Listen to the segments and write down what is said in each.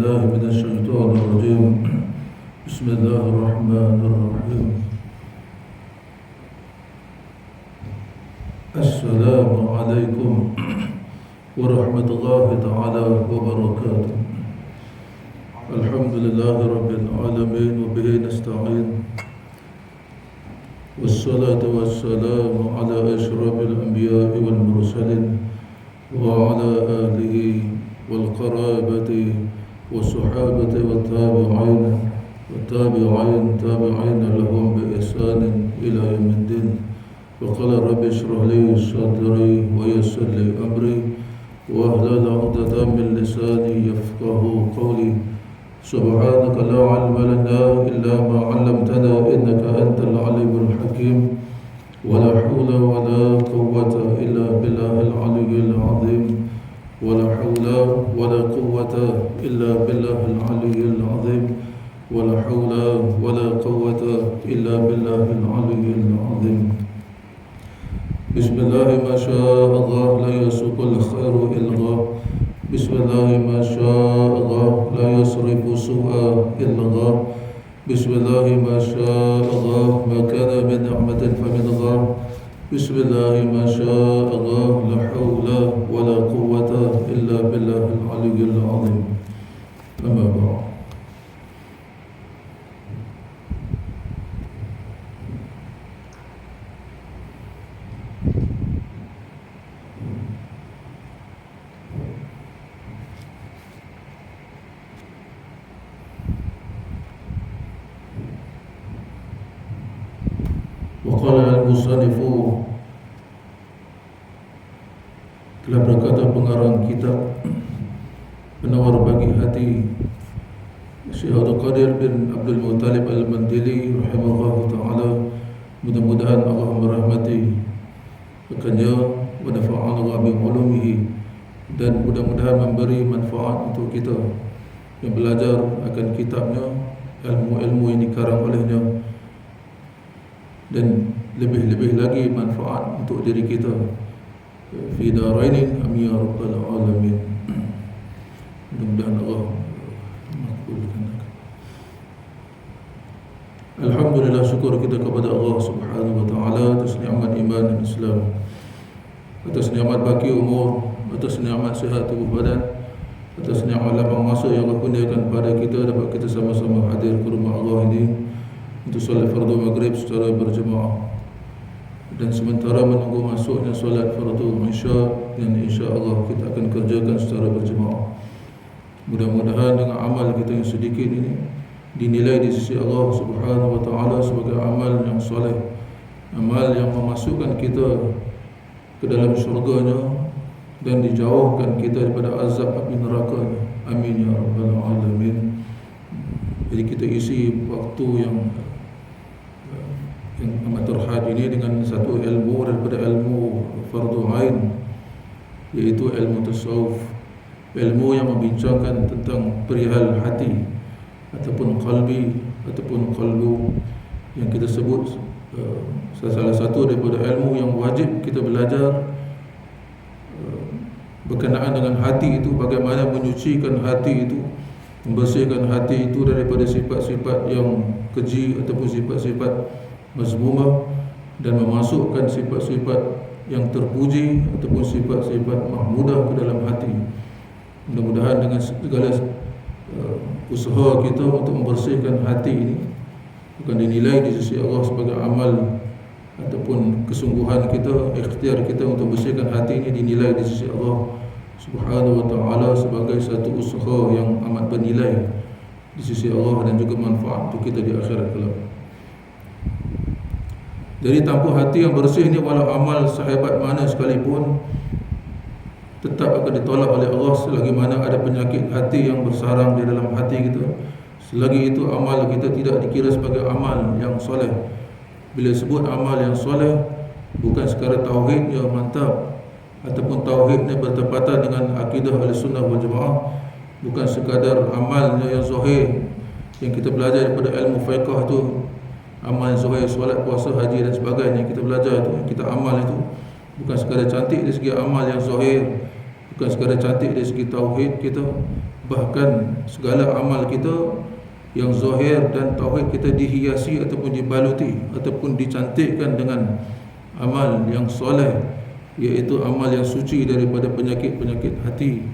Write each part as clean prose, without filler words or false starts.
بالله من الشيطان الرجيم. بسم الله الرحمن الرحيم. السلام عليكم ورحمة الله تعالى وبركاته. الحمد لله رب العالمين وبه نستعين، والصلاة والسلام على أشرف الأنبياء والمرسلين وعلى آله والقرابة والصحابة والتابعين لهم بإحسان إلى يوم الدين. وقال رب اشرح لي صدري ويسر لي أمري واحلل عقدة من لساني يفقه قولي. سبحانك لا علم لنا إلا ما علمتنا إنك أنت العليم الحكيم. ولا حول ولا قوة إلا بالله العلي العظيم. ولا حول ولا قوة إلا بالله العلي العظيم. ولا حول ولا قوة إلا بالله العلي العظيم. بسم الله ما شاء الله لا يسوق الخير إلا الله. بسم الله ما شاء الله لا يصرف سوءا إلا الله. بسم الله ما شاء الله ما كان من نعمة فمن الله. بسم الله ما شاء الله لا حول ولا قوة إلا بالله العلي العظيم. أما بعد. Waqala al-musannifu, telah berkata pengarang kitab Penawar Bagi Hati Syekh Abdul Qadir bin Abdul Muttalib Al-Mandili rahimahullah ta'ala, mudah-mudahan Allah merahmati akannya wa nafa'ana bi ulumihi, dan mudah-mudahan memberi manfaat untuk kita yang belajar akan kitabnya, ilmu-ilmu yang dikarang olehnya, dan lebih-lebih lagi manfaat untuk diri kita fi daraini amin ya rabbal alamin. Mudah-mudahan Allah makbulkan. Alhamdulillah, syukur kita kepada Allah Subhanahu wa taala atas nikmat iman dan Islam, atas nikmat baki umur, atas nikmat sihat tubuh badan, atas nikmat lapang masa yang Allah kurniakan pada kita dapat kita sama-sama hadir ke rumah Allah ini untuk solat fardu maghrib secara berjemaah, dan sementara menunggu masuknya solat fardu isya yang insya-Allah kita akan kerjakan secara berjemaah. Mudah-mudahan dengan amal kita yang sedikit ini dinilai di sisi Allah Subhanahu wa taala sebagai amal yang soleh, amal yang memasukkan kita ke dalam syurga-Nya dan dijauhkan kita daripada azab api neraka. Amin ya rabbal alamin. Jadi kita isi waktu yang amat terhad ini dengan satu ilmu daripada ilmu fardu ain, iaitu ilmu tasawuf, ilmu yang membincangkan tentang perihal hati ataupun qalbi ataupun qalbu, yang kita sebut salah satu daripada ilmu yang wajib kita belajar berkenaan dengan hati itu, bagaimana menyucikan hati itu, membersihkan hati itu daripada sifat-sifat yang keji ataupun sifat-sifat mazmumah, dan memasukkan sifat-sifat yang terpuji ataupun sifat-sifat mahmudah ke dalam hati. Mudah-mudahan dengan segala usaha kita untuk membersihkan hati ini akan dinilai di sisi Allah sebagai amal, ataupun kesungguhan kita, ikhtiar kita untuk bersihkan hati ini dinilai di sisi Allah Subhanahu wa ta'ala sebagai satu usaha yang amat bernilai di sisi Allah, dan juga manfaat untuk kita di akhirat kelak. Jadi tanpa hati yang bersih ini, walau amal sehebat mana sekalipun, tetap akan ditolak oleh Allah selagi mana ada penyakit hati yang bersarang di dalam hati kita. Selagi itu amal kita tidak dikira sebagai amal yang soleh. Bila sebut amal yang soleh, bukan sekadar tauhid yang mantap ataupun tauhidnya bertepatan dengan akidah Ahlussunnah wal Jamaah, bukan sekadar amalnya yang zahir yang kita belajar daripada ilmu fiqh tu, amal zahir, solat, puasa, haji dan sebagainya yang kita belajar itu, yang kita amal itu bukan sekadar cantik dari segi amal yang zahir, bukan sekadar cantik dari segi tauhid kita, bahkan segala amal kita yang zahir dan tauhid kita dihiasi ataupun dibaluti ataupun dicantikkan dengan amal yang soleh, iaitu amal yang suci daripada penyakit-penyakit hati,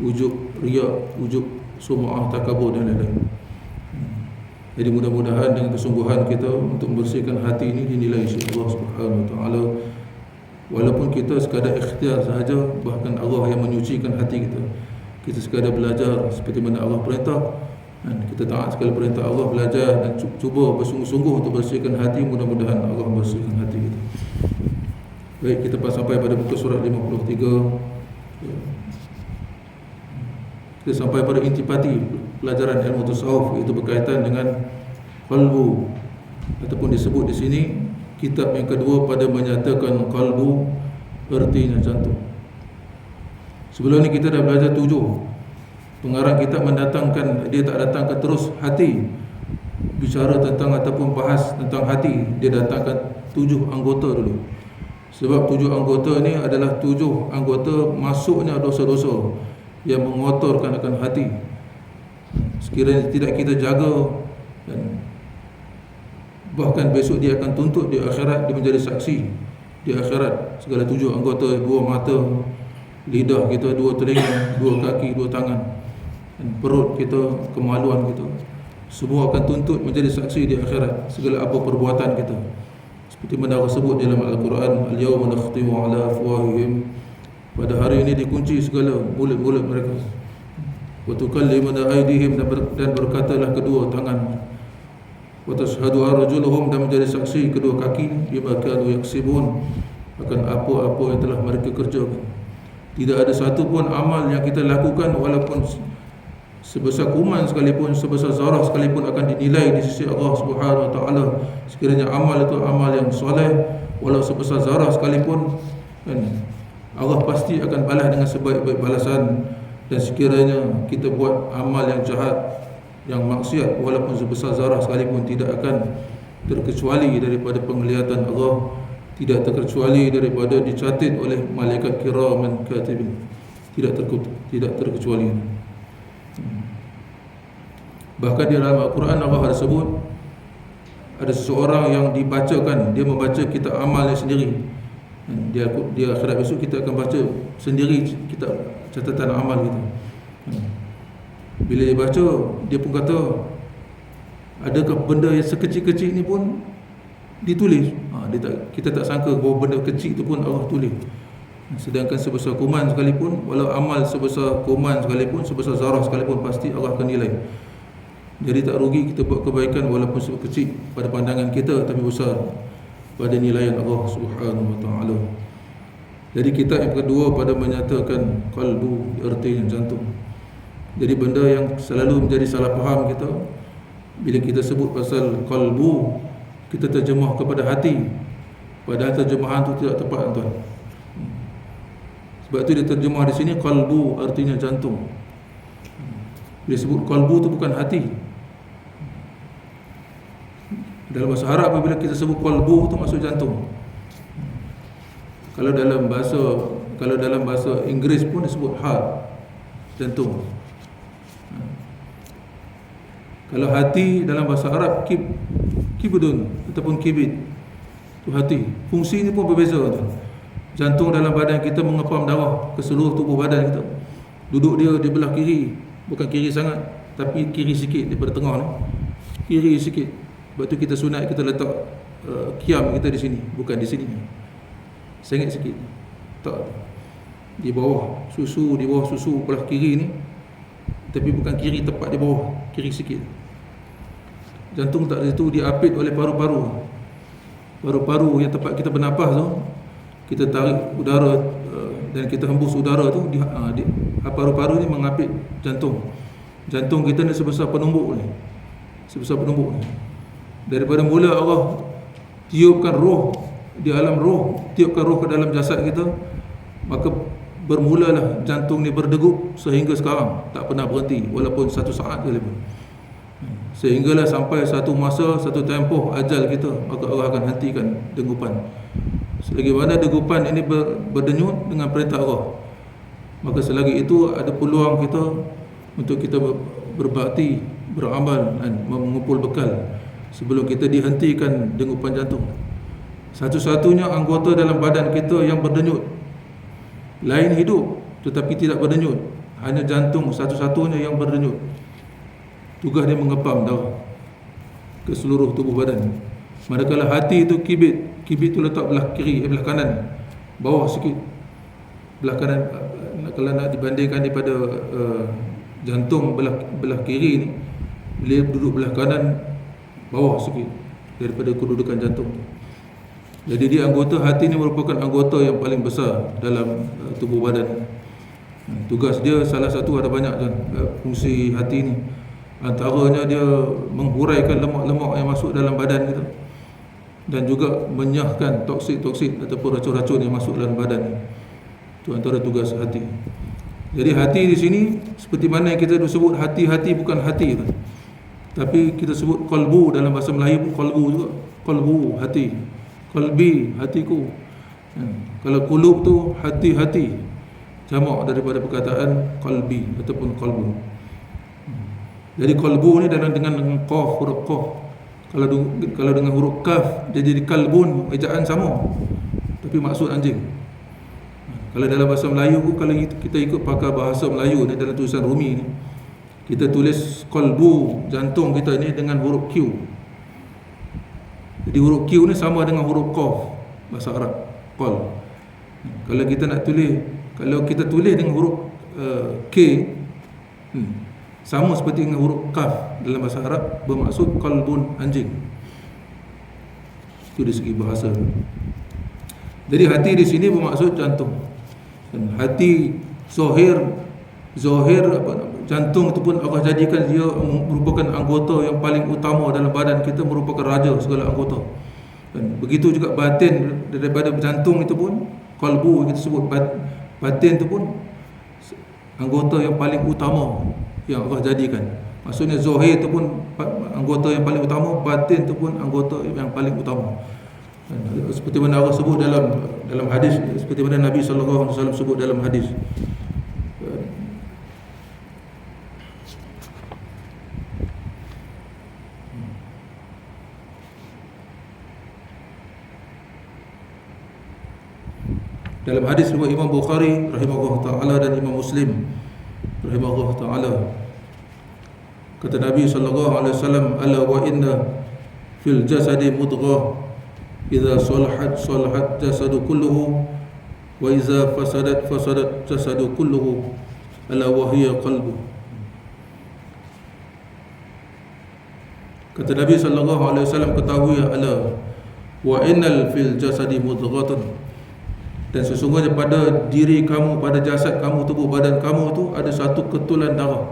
ujub riak, ujub sum'ah, takabur dan lain-lain. Jadi mudah-mudahan dengan kesungguhan kita untuk membersihkan hati ini dinilai oleh Allah Subhanahu Wa Taala. Walaupun kita sekadar ikhtiar sahaja, bahkan Allah yang menyucikan hati kita. Kita sekadar belajar seperti mana Allah perintah, dan kita taat sekali perintah Allah, belajar dan cuba bersungguh-sungguh untuk bersihkan hati. Mudah-mudahan Allah membersihkan hati kita. Baik, kita sampai pada muka surat 53. Kita sampai pada intipati pelajaran ilmu tasawuf, iaitu berkaitan dengan qalbu, ataupun disebut di sini kitab yang kedua pada menyatakan qalbu, artinya jantung. Sebelum ni kita dah belajar 7. Pengarang kitab mendatangkan, dia tak datangkan terus hati, bicara tentang ataupun bahas tentang hati, dia datangkan 7 anggota dulu. Sebab 7 anggota ni adalah 7 anggota masuknya dosa-dosa yang mengotorkan akan hati. Sekiranya tidak kita jaga, dan bahkan besok dia akan tuntut di akhirat, dia menjadi saksi di akhirat. Segala 7 anggota, 2 mata, lidah kita, 2 telinga, 2 kaki, 2 tangan, dan perut kita, kemaluan kita, semua akan tuntut menjadi saksi di akhirat segala apa perbuatan kita. Seperti mana Allah sebut dalam Al-Quran, al-yawma nakhtimu ala afwahihim, pada hari ini dikunci segala mulut-mulut mereka. Wa tukallimuna aydihim, dan berkatalah kedua tangan. Wa tashhadu arjuluhum, dan menjadi saksi kedua kaki, bima kanu yaksibun, akan apa-apa yang telah mereka kerjakan. Tidak ada satu pun amal yang kita lakukan, walaupun sebesar kuman sekalipun, sebesar zarah sekalipun, akan dinilai di sisi Allah Subhanahu Wa Taala. Sekiranya amal itu amal yang soleh, walau sebesar zarah sekalipun, kan, Allah pasti akan balas dengan sebaik-baik balasan. Dan sekiranya kita buat amal yang jahat, yang maksiat, walaupun sebesar zarah sekalipun, tidak akan terkecuali daripada penglihatan Allah, tidak terkecuali daripada dicatat oleh malaikat kiraman katibin, tidak terkecuali. Bahkan di dalam Al-Quran Allah ada sebut, ada seseorang yang dibacakan, dia membaca kitab amalnya sendiri. Dia akhirat besok kita akan baca sendiri kitab catatan amal kita. Bila dia baca, dia pun kata, adakah benda yang sekecil-kecil ni pun ditulis? Kita tak sangka bahawa benda kecil itu pun Allah tulis. Sedangkan sebesar kuman sekalipun, walau amal sebesar kuman sekalipun, sebesar zarah sekalipun, pasti Allah akan nilai. Jadi tak rugi kita buat kebaikan walaupun sebab kecil pada pandangan kita, tapi besar pada nilaian Allah Subhanahu Wa Taala. Jadi kitab yang kedua pada menyatakan qalbu, artinya jantung. Jadi benda yang selalu menjadi salah faham kita, bila kita sebut pasal qalbu, kita terjemah kepada hati, padahal terjemahan tu tidak tepat, tuan. Sebab tu dia terjemah di sini qalbu, artinya jantung. Dia sebut qalbu tu bukan hati. Dalam bahasa Arab, apabila kita sebut qalbu tu maksud jantung. Kalau dalam bahasa Inggeris pun disebut heart, jantung. Kalau hati dalam bahasa Arab kibdun ataupun kibid, tu hati. Fungsinya pun berbeza, tu. Jantung dalam badan kita mengepam darah ke seluruh tubuh badan kita. Duduk dia di belah kiri, bukan kiri sangat, tapi kiri sikit daripada tengah ni. Kiri sikit. Sebab tu kita sunat, kita letak kiam kita di sini, bukan di sini. Sengit sikit. Tak. Di bawah susu belah kiri ni, tapi bukan kiri tepat di bawah, kiri sikit. Jantung tak ada situ, diapit oleh paru-paru. Paru-paru yang tempat kita bernafas tu, kita tarik udara dan kita hembus udara tu, paru-paru ni mengapit jantung. Jantung kita ni sebesar penumbuk ni. Daripada mula Allah tiupkan roh di alam roh, tiupkan roh ke dalam jasad kita, maka bermulalah jantung ni berdegup sehingga sekarang, tak pernah berhenti walaupun satu saat sekalipun. Sehinggalah sampai satu masa, satu tempoh ajal kita, maka Allah akan hentikan degupan. Selagi mana degupan ini berdenyut dengan perintah Allah. Maka selagi itu ada peluang kita untuk kita berbakti, beramal dan mengumpul bekal sebelum kita dihentikan degupan jantung. Satu-satunya anggota dalam badan kita yang berdenyut, lain hidup tetapi tidak berdenyut, hanya jantung satu-satunya yang berdenyut. Tugas dia mengepam darah ke seluruh tubuh badan. Manakala hati itu kibit itu letak belah kiri, belah kanan, bawah sikit. Belah kanan, kalau nak dibandingkan daripada jantung belah kiri ni, bila duduk belah kanan, bawah sikit daripada kedudukan jantung. Jadi dia anggota hati ni merupakan anggota yang paling besar dalam tubuh badan. Tugas dia salah satu, ada banyak kan fungsi hati ni. Antaranya dia menghuraikan lemak-lemak yang masuk dalam badan kita dan juga menyahkan toksik-toksik ataupun racun-racun yang masuk dalam badan. Itu antara tugas hati. Jadi hati di sini seperti mana yang kita sebut hati-hati, bukan hati, tapi kita sebut qalbu dalam bahasa Melayu pun qalbu juga. Qalbu, hati. Qalbi, hatiku. Kalau qulub tu hati-hati, jamak daripada perkataan qalbi ataupun qalbu. Jadi qalbu ni dengan qaf, huruf qaf. Kalau dengan huruf kaf dia jadi kalbun, ejaan sama tapi maksud anjing. Kalau dalam bahasa Melayu pun, kalau kita ikut pakar bahasa Melayu ni, dalam tulisan Rumi ni, kita tulis qalbu, jantung kita ni, dengan huruf Q. Jadi huruf Q ni sama dengan huruf qaf bahasa Arab, qal. Kalau kita nak tulis, kalau kita tulis dengan huruf K, sama seperti dengan huruf kaf dalam bahasa Arab, bermaksud qalbun, anjing. Itu dari segi bahasa. Jadi hati di sini bermaksud jantung. Dan hati zahir jantung itu pun Allah jadikan dia merupakan anggota yang paling utama dalam badan kita, merupakan raja segala anggota. Dan begitu juga batin daripada jantung itu pun, qalbu kita sebut batin itu pun anggota yang paling utama yang Allah jadikan. Maksudnya zahir itu pun anggota yang paling utama, batin itu pun anggota yang paling utama. Dan seperti mana Allah sebut dalam hadis, seperti mana Nabi SAW sebut dalam hadis. Dalam hadis riwayat Imam Bukhari rahimahullah taala dan Imam Muslim rahimahullah taala, kata Nabi sallallahu alaihi wasallam, ala wa inna fil jasadi mudghah idza salahat jasadu kulluhu wa idza fasadat jasadu kulluhu ala wa hiya qalbu. Kata Nabi sallallahu alaihi wasallam, ketahui ala wa innal fil jasadi mudghatan, dan sesungguhnya pada diri kamu, pada jasad kamu, tubuh badan kamu tu ada satu ketulan darah,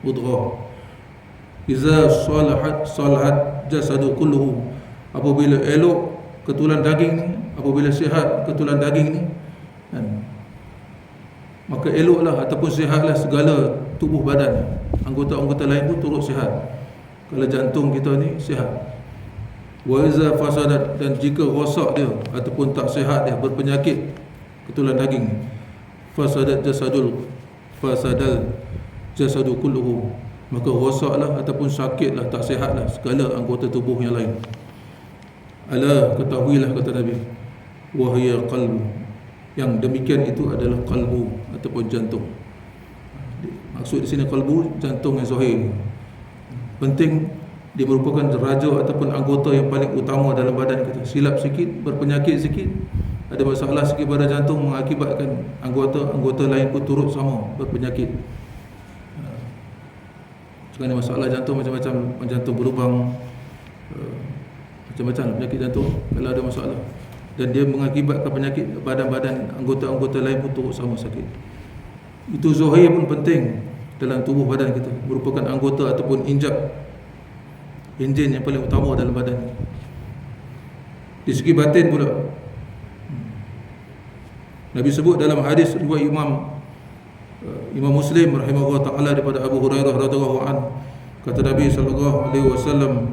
mudghah. Iza salahat jasadu kulluhu, apabila elok ketulan daging ni, apabila sihat ketulan daging ni, maka eloklah ataupun sihatlah segala tubuh badan. Anggota-anggota lain pun turut sihat. Kalau jantung kita ni sihat. Wa iza fasadat, dan jika rosak dia ataupun tak sihat dia, berpenyakit ketulan daging, fasadal jasadu kulluhu, maka rosaklah ataupun sakitlah, tak sihatlah segala anggota tubuh yang lain. Ala, ketahuilah, kata Nabi, wahya qalbu, yang demikian itu adalah qalbu ataupun jantung. Maksud di sini qalbu, jantung yang zahir. Penting, dia merupakan raja ataupun anggota yang paling utama dalam badan kita. Silap sikit, berpenyakit sikit, ada masalah sikit pada jantung, mengakibatkan anggota lain pun turut sama berpenyakit. Sekarang masalah jantung macam-macam, jantung berlubang, macam-macam penyakit jantung kalau ada masalah, dan dia mengakibatkan penyakit badan-badan anggota-anggota lain pun turut sama sakit. Itu zahir pun penting dalam tubuh badan kita, merupakan anggota ataupun enjin yang paling utama dalam badan. Di segi batin pula, Nabi sebut dalam hadis riwayat Imam Muslim rahimahullah taala daripada Abu Hurairah radhiyallahu anhu, kata Nabi sallallahu alaihi wasallam,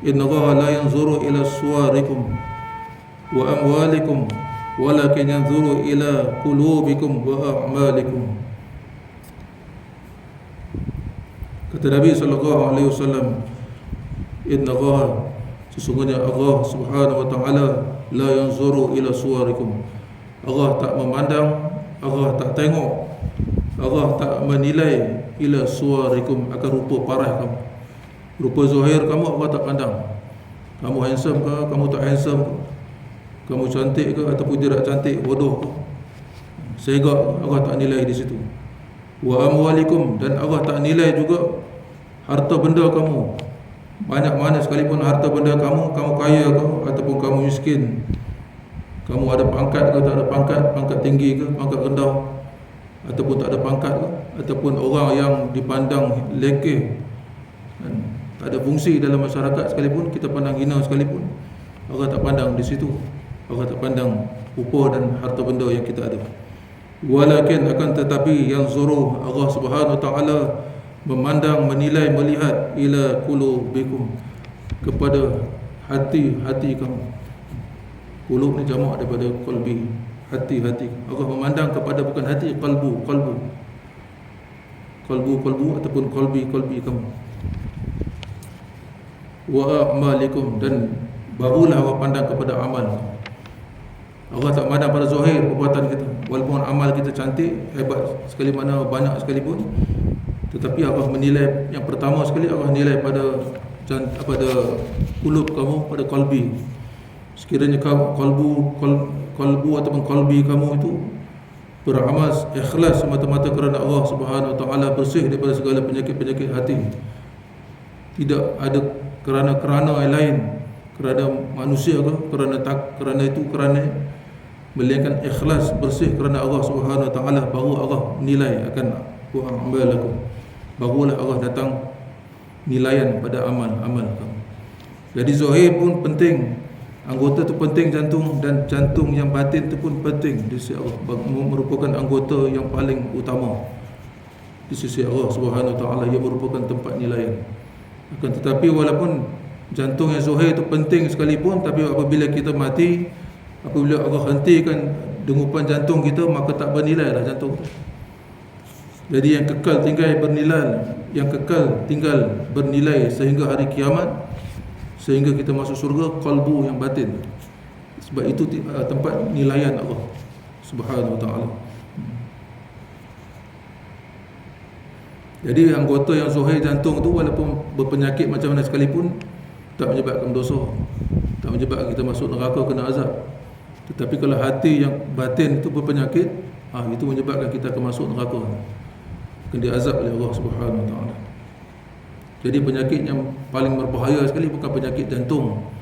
inna Allah la yanzuru ila suwarikum wa amwalikum walakin yanzuru ila qulubikum wa a'malikum. Kata Nabi SAW, inna Allah, sesungguhnya Allah subhanahu wa ta'ala, la yanzuru ila suwarikum. Allah tak memandang, Allah tak tengok, Allah tak menilai ila suwarikum, akan rupa parah kamu, rupa zahir kamu Allah tak pandang. Kamu handsome ke, kamu tak handsome ke, kamu cantik ke ataupun tidak cantik, bodoh ke, sehingga Allah tak nilai di situ. Wa amwalikum, dan Allah tak nilai juga harta benda kamu, banyak mana sekalipun harta benda kamu, kamu kaya ke ataupun kamu miskin, kamu ada pangkat ke tak ada pangkat, pangkat tinggi ke pangkat rendah, ataupun tak ada pangkat ke, ataupun orang yang dipandang lekeh dan tak ada fungsi dalam masyarakat sekalipun, kita pandang hina sekalipun, Allah tak pandang di situ. Allah tak pandang rupa dan harta benda yang kita ada. Walakin, akan tetapi, yang zuruh, Allah subhanahu wa ta'ala memandang, menilai, melihat ila qulubikum, kepada hati-hati kamu. Qulub ni jamak daripada qalbi, hati-hati. Allah memandang kepada, bukan hati, qalbu ataupun qalbi kamu. Wa a'malikum, dan barulah Allah pandang kepada amal. Allah tak pandang pada zahir perbuatan kita, walaupun amal kita cantik, hebat sekali mana, banyak sekalipun, tetapi Allah menilai, yang pertama sekali Allah nilai pada qulub kamu, pada qalbi. Sekiranya qalbu ataupun qalbi kamu itu beramal ikhlas semata-mata kerana Allah subhanahu wa ta'ala, bersih daripada segala penyakit-penyakit hati, tidak ada kerana yang lain, kerana manusia ke, kerana melainkan ikhlas, bersih kerana Allah subhanahu wa ta'ala, baru Allah nilai akan wa amalakum, barulah Allah datang nilaian pada amal-amal kamu. Jadi zahir pun penting, anggota tu penting, jantung, dan jantung yang batin tu pun penting di sisi Allah, merupakan anggota yang paling utama di sisi Allah subhanahu wa ta'ala, ia merupakan tempat nilaian. Akan tetapi walaupun jantung yang zahir itu penting sekalipun, tapi apabila kita mati, apabila Allah hentikan dengupan jantung kita, maka tak bernilai lah jantung itu. Jadi yang kekal tinggal bernilai sehingga hari kiamat, sehingga kita masuk surga, qalbu yang batin. Sebab itu tempat nilaian Allah subhanahu wa ta'ala. Jadi anggota yang zahir jantung tu, walaupun berpenyakit macam mana sekalipun, tak menyebabkan dosa, tak menyebabkan kita masuk neraka, kena azab. Tetapi kalau hati yang batin itu berpenyakit, itu menyebabkan kita akan masuk neraka, akan diazab oleh Allah subhanahu wa ta'ala. Jadi penyakit yang paling berbahaya sekali bukan penyakit jantung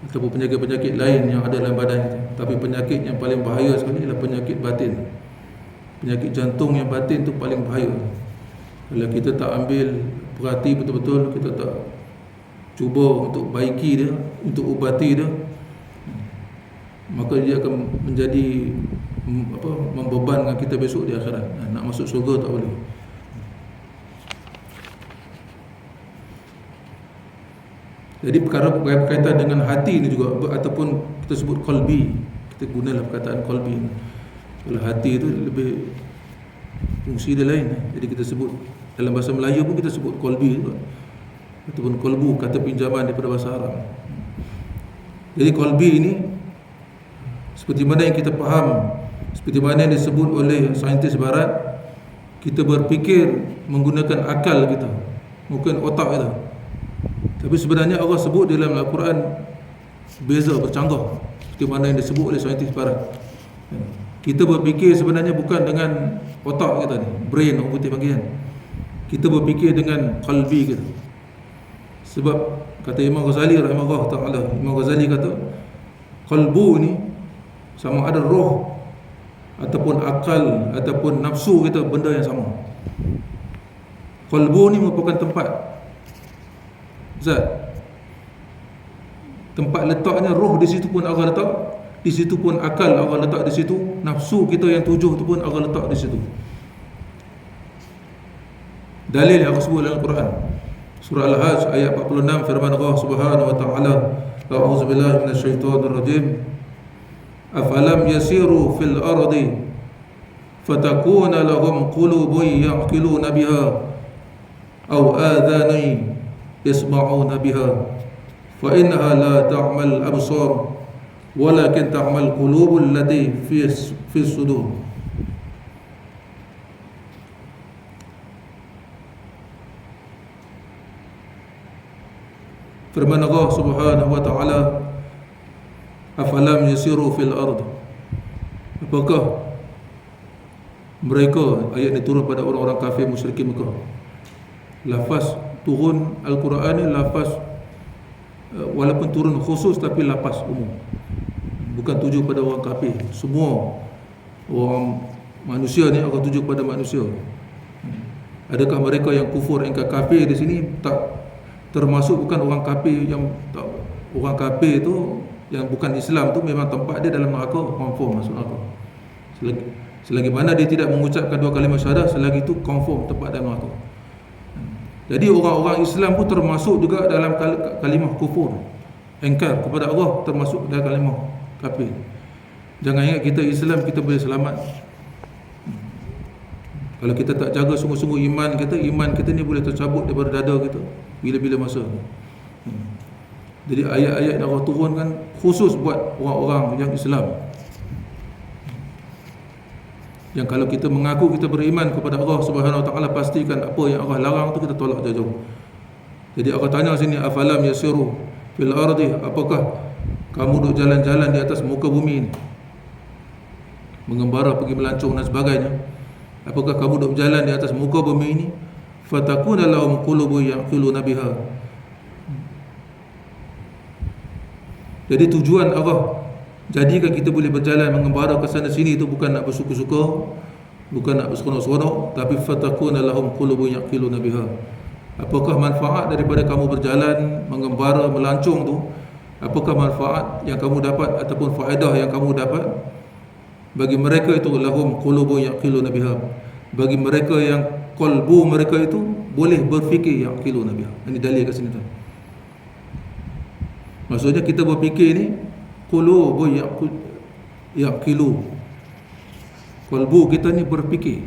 ataupun penyakit-penyakit lain yang ada dalam badan kita, tapi penyakit yang paling bahaya sekali ialah penyakit batin. Penyakit jantung yang batin itu paling bahaya. Kalau kita tak ambil perhati betul-betul, kita tak cuba untuk baiki dia, untuk ubati dia, maka dia akan menjadi membebankan kita besok di akhirat. Nak masuk syurga tak boleh. Jadi perkara berkaitan dengan hati ni juga, ataupun kita sebut qalbi, kita gunalah perkataan qalbi. Kalau hati itu lebih fungsi dia lain. Jadi kita sebut dalam bahasa Melayu pun kita sebut qalbi juga, ataupun qalbu, kata pinjaman daripada bahasa Arab. Jadi qalbi ini seperti mana yang kita faham, seperti mana yang disebut oleh saintis barat, kita berfikir menggunakan akal kita, bukan otak kita. Tapi sebenarnya Allah sebut dalam Al-Quran beza, bercanggah, seperti mana yang disebut oleh saintis barat. Kita berfikir sebenarnya bukan dengan otak kita ni, brain orang putih panggil. Kita berfikir dengan qalbi kita. Sebab kata Imam Ghazali rahimahullah ta'ala, Imam Ghazali kata qalbu ni sama ada roh ataupun akal ataupun nafsu kita, benda yang sama. Qalbu ni merupakan tempat zat, tempat letaknya roh, di situ pun Allah letak, di situ pun akal Allah letak, di situ nafsu kita yang 7 tu pun Allah letak di situ. Dalil yang aku sebut dalam Al-Quran, surah Al-Hajj ayat 46, firman Allah subhanahu wa ta'ala, a'udzubillahi minasyaitonir rajim, afalam yasiru fil ardi fatakuna lahum qulubun ya'qiluna biha aw adhanun yasma'una biha fa innaha la ta'mal absar walakin ta'mal qulubul lati fi sudur. Firman Allah Subhanahu wa ta'ala, afalam yasiru fil ard, apakah mereka, ayat ini turun pada orang-orang kafir musyrikin Mekah. Lafaz turun Al-Quran ni lafaz walaupun turun khusus tapi lafaz umum, bukan tuju pada orang kafir. Semua orang manusia ni akan tuju pada manusia. Adakah mereka yang kufur, yang kafir di sini tak termasuk, bukan orang kafir yang tak, orang kafir tu yang bukan Islam tu memang tempat dia dalam neraka, confirm masuk neraka. Selagi mana dia tidak mengucapkan dua kalimah syahadah, selagi itu confirm tempat dalam neraka. Jadi orang-orang Islam pun termasuk juga dalam kalimah kufur, engkar kepada Allah, termasuk dalam kalimah kafir. Jangan ingat kita Islam kita boleh selamat. Kalau kita tak jaga sungguh-sungguh iman kita ni boleh tercabut daripada dada kita bila-bila masa. Jadi ayat-ayat yang Allah turunkan khusus buat orang-orang yang Islam, yang kalau kita mengaku kita beriman kepada Allah Subhanahu wa ta'ala, pastikan apa yang Allah larang tu kita tolak jauh-jauh. Jadi Allah tanya sini, afalam yasiru fil ardi, apakah kamu duk jalan-jalan di atas muka bumi ini, mengembara pergi melancong dan sebagainya, apakah kamu duk berjalan di atas muka bumi ini, fatakuna lahum qulubun ya'qiluna biha. Jadi tujuan Allah jadikan kita boleh berjalan mengembara ke sana sini itu bukan nak bersuka-suka, bukan nak berseronok-seronok, tapi fatakuna lahum qulubun ya'qiluna biha. Apakah manfaat daripada kamu berjalan mengembara melancong tu? Apakah manfaat yang kamu dapat ataupun faedah yang kamu dapat? Bagi mereka itu lahum qulubun ya'qiluna biha, bagi mereka yang qalbu mereka itu boleh berfikir ya'qiluna biha. Ini dalil kat sini tu. Maksudnya kita berfikir ni qulubun yaqilu, qalbu kita ni berfikir.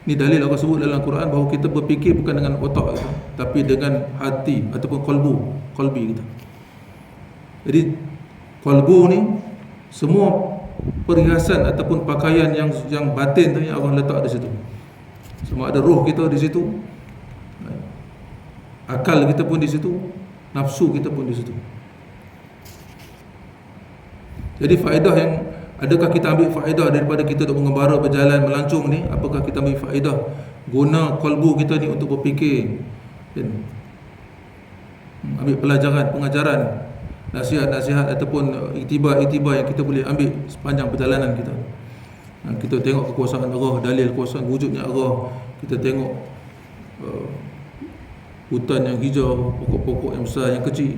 Ni dalil Allah sebut dalam Quran bahawa kita berfikir bukan dengan otak kita, tapi dengan hati ataupun qalbi kita. Jadi qalbu ni semua perhiasan ataupun pakaian yang batin tu yang Allah letak di situ. Semua ada roh kita di situ, akal kita pun di situ, nafsu kita pun di situ. Jadi faedah yang, adakah kita ambil faedah daripada kita untuk mengembara, berjalan, melancong ni? Apakah kita ambil faedah guna kalbu kita ni untuk berfikir dan ambil pelajaran, pengajaran, nasihat-nasihat ataupun iktibar yang kita boleh ambil sepanjang perjalanan kita. Kita tengok kekuasaan Allah, dalil kekuasaan wujudnya Allah. Kita tengok hutan yang hijau, pokok-pokok yang besar, yang kecil,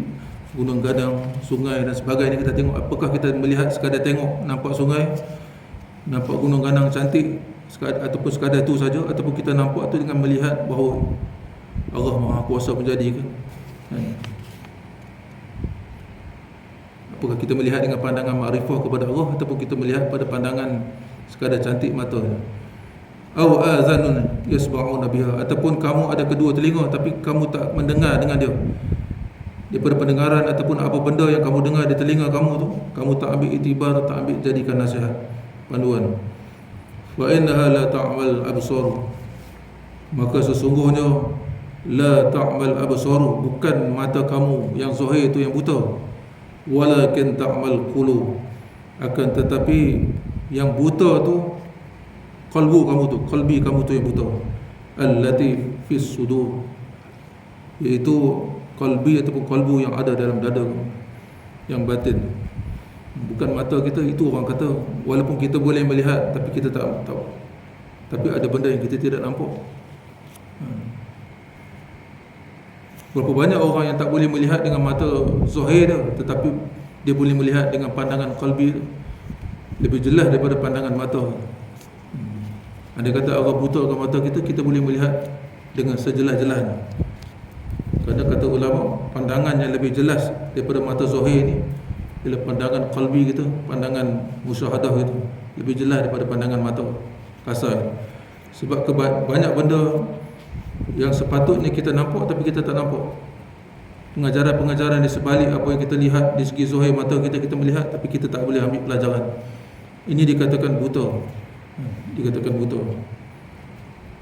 gunung gadang, sungai dan sebagainya. Kita tengok, apakah kita melihat sekadar tengok, nampak sungai, nampak gunung gadang cantik ataupun sekadar itu saja, ataupun kita nampak tu dengan melihat bahawa Allah Maha Kuasa menjadikan. Apakah kita melihat dengan pandangan makrifah kepada Allah, ataupun kita melihat pada pandangan sekadar cantik mata? Aw azanun yasma'una biha, ataupun kamu ada kedua telinga tapi kamu tak mendengar dengan dia. Daripada pendengaran ataupun apa benda yang kamu dengar di telinga kamu tu, kamu tak ambil iktibar, tak ambil jadikan nasihat, panduan. Wa innaha la ta'mal absar, maka sesungguhnya la ta'mal absar, bukan mata kamu yang zahir tu yang buta, walakin ta'mal qulub, akan tetapi yang buta tu qalbu kamu tu, qalbi kamu tu yang buta, allati fis sudur, iaitu qalbi ataupun qalbu yang ada dalam dada kamu, yang batin. Bukan mata kita, itu orang kata walaupun kita boleh melihat tapi kita tak tahu, tapi ada benda yang kita tidak nampak. Berapa banyak orang yang tak boleh melihat dengan mata zahir dia, tetapi dia boleh melihat dengan pandangan qalbi lebih jelas daripada pandangan mata. Ada kata Allah butakan mata kita, kita boleh melihat dengan sejelas-jelasnya. Kerana kata ulama, pandangan yang lebih jelas daripada mata zahir ni Bila pandangan qalbi kita, pandangan musyahadah itu lebih jelas daripada pandangan mata kasar. Sebab banyak benda yang sepatutnya kita nampak tapi kita tak nampak. Pengajaran-pengajaran di sebalik apa yang kita lihat di segi zahir mata kita melihat, tapi kita tak boleh ambil pelajaran. Ini dikatakan buta. Dikatakan buta.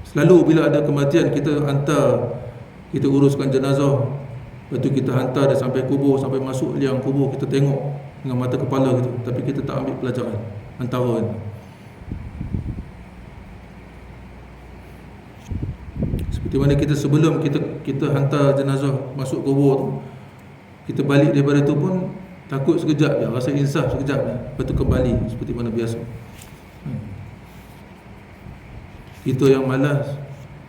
Selalu bila ada kematian, kita hantar, kita uruskan jenazah, lepas tu kita hantar dia sampai kubur, sampai masuk liang kubur, kita tengok dengan mata kepala kita, tapi kita tak ambil pelajaran antara ini. Seperti mana kita sebelum kita hantar jenazah masuk kubur tu, kita balik daripada tu pun takut sekejap je, rasa insaf sekejap je, lepas tu kembali seperti mana biasa. Kita yang malas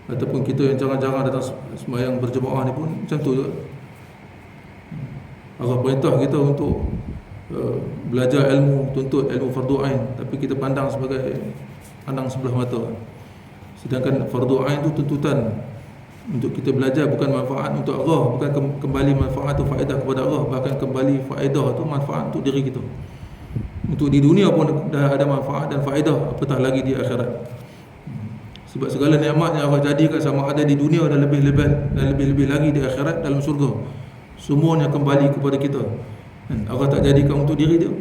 ataupun kita yang jarang-jarang datang sembahyang berjemaah ni pun macam tu juga. Allah perintah kita untuk belajar ilmu, tuntut ilmu fardu ain, tapi kita pandang sebelah mata. Sedangkan fardu ain tu tuntutan untuk kita belajar, bukan manfaat untuk Allah, bukan kembali manfaat atau faedah kepada Allah, bahkan kembali faedah tu manfaat untuk diri kita. Untuk di dunia pun dah ada manfaat dan faedah, apatah lagi di akhirat. Sebab segala nikmat yang Allah jadikan sama ada di dunia dan lebih-lebih lagi di akhirat dalam surga, semuanya kembali kepada kita. Allah tak jadikan untuk diri dia.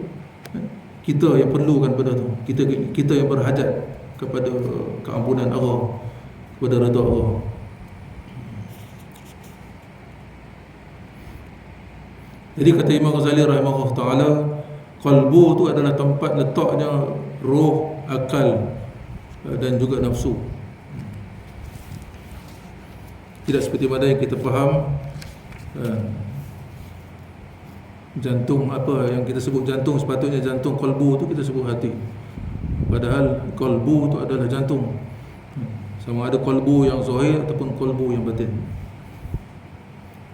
Kita yang perlukan benda tu. Kita yang berhajat kepada keampunan Allah, kepada redha Allah. Jadi kata Imam Ghazali rahimahullah ta'ala, qalbu tu adalah tempat letaknya roh, akal dan juga nafsu. Tidak seperti mana yang kita faham, jantung, apa yang kita sebut jantung, sepatutnya jantung qalbu tu kita sebut hati. Padahal qalbu tu adalah jantung. Sama ada qalbu yang zahir ataupun qalbu yang batin.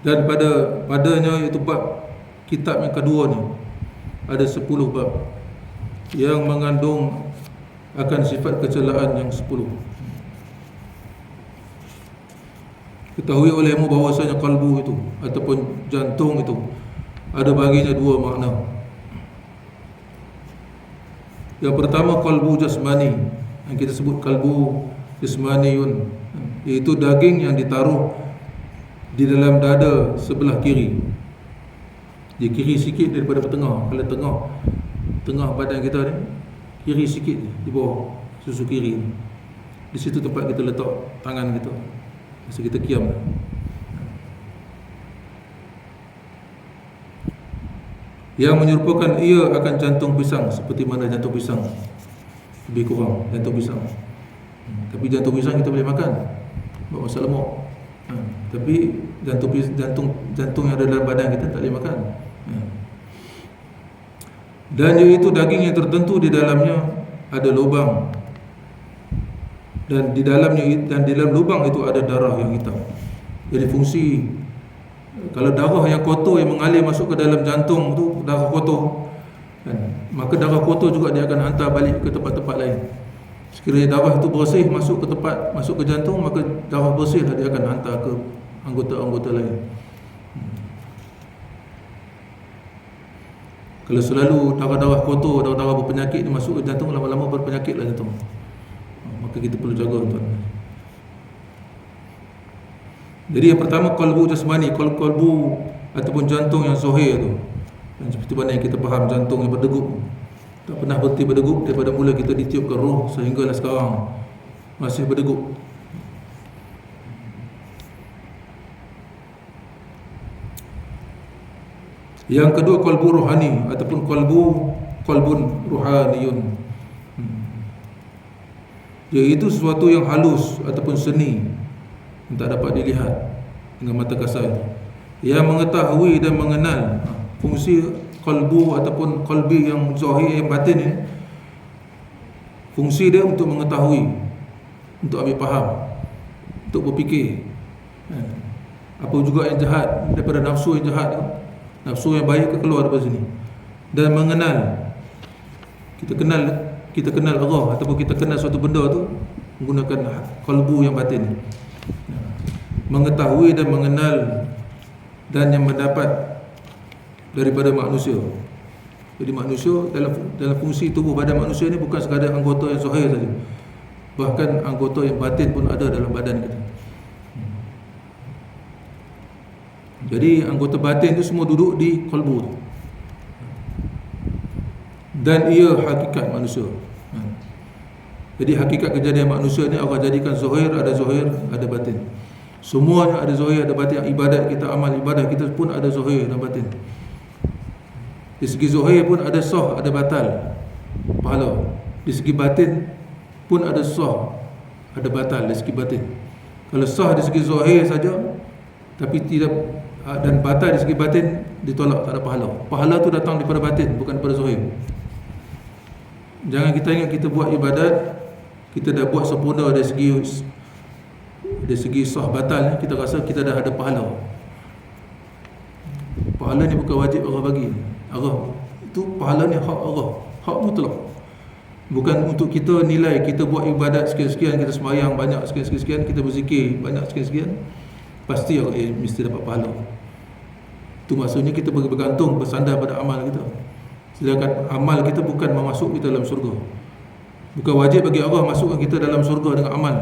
Dan padanya itu bab kitab yang kedua ni ada 10 bab yang mengandung akan sifat kecelaan yang 10. Ketahui olehmu bahawasanya qalbu itu ataupun jantung itu ada baginya 2 makna. Yang pertama qalbu jasmani, yang kita sebut qalbu jasmaniyun, iaitu daging yang ditaruh di dalam dada sebelah kiri. Di kiri sikit daripada tengah. Kalau tengah badan kita ni, kiri sikit di bawah susu kiri. Di situ tempat kita letak tangan kita masa kita kiam. Yang menyerupakan ia akan jantung pisang, seperti mana jantung pisang, lebih kurang jantung pisang. Tapi jantung pisang kita boleh makan, buat masak lemak. Tapi jantung yang ada dalam badan kita tak boleh makan. Dan iaitu daging yang tertentu di dalamnya ada lubang, dan di dalam lubang itu ada darah yang hitam. Jadi fungsi, kalau darah yang kotor yang mengalir masuk ke dalam jantung tu, darah kotor, maka darah kotor juga dia akan hantar balik ke tempat-tempat lain. Sekiranya darah itu bersih masuk ke jantung, maka darah bersih lah dia akan hantar ke anggota-anggota lain. Kalau selalu darah-darah kotor, darah-darah berpenyakit ni masuk ke jantung, lama-lama berpenyakitlah jantung. Maka kita perlu jaga tuan. Jadi yang pertama qalbu jasmani, qalbu ataupun jantung yang zahir tu. Dan seperti mana yang kita faham, jantung yang berdegup, tak pernah berhenti berdegup daripada mula kita ditiupkan roh sehinggalah sekarang masih berdegup. Yang kedua qalbu rohani ataupun qalbun rohaniyun, iaitu sesuatu yang halus ataupun seni yang tak dapat dilihat dengan mata kasar, yang mengetahui dan mengenal. Fungsi qalbu ataupun qalbi yang zahir, yang batin ni, fungsi dia untuk mengetahui, untuk ambil faham, untuk berfikir. Apa juga yang jahat daripada nafsu yang jahat, nafsu yang baik keluar daripada sini. Dan mengenal, kita kenal Allah ataupun kita kenal suatu benda tu menggunakan qalbu yang batin ni. Mengetahui dan mengenal dan yang mendapat daripada manusia. Jadi manusia dalam fungsi tubuh badan manusia ni bukan sekadar anggota yang zahir saja, bahkan anggota yang batin pun ada dalam badan kita. Jadi anggota batin itu semua duduk di qalbu, dan ia hakikat manusia. Jadi hakikat kejadian manusia ni Allah jadikan zahir, ada zahir, ada batin. Semuanya ada zahir, ada batin. Ibadat kita, amal ibadah kita pun ada zahir dan batin. Di segi zahir pun ada sah, ada batal pahala. Di segi batin pun ada sah, ada batal dari segi batin. Kalau sah di segi zahir saja tapi tidak, dan batal di segi batin, ditolak, tak ada pahala. Pahala tu datang daripada batin, bukan daripada zahir. Jangan kita ingat kita buat ibadat, kita dah buat sempurna dari segi sah batal, kita rasa kita dah ada pahala. Pahala ni bukan wajib Allah bagi. Allah itu, pahala ni hak Allah, hak mutlak. Bukan untuk kita nilai, kita buat ibadat sekian-sekian, kita sembahyang banyak sekian-sekian, kita berzikir banyak sekian-sekian, pasti Allah mesti dapat pahala. Itu maksudnya kita bergantung, bersandar pada amal kita. Sedangkan amal kita bukan memasuk kita dalam surga. Bukan wajib bagi Allah masukkan kita dalam surga dengan amal.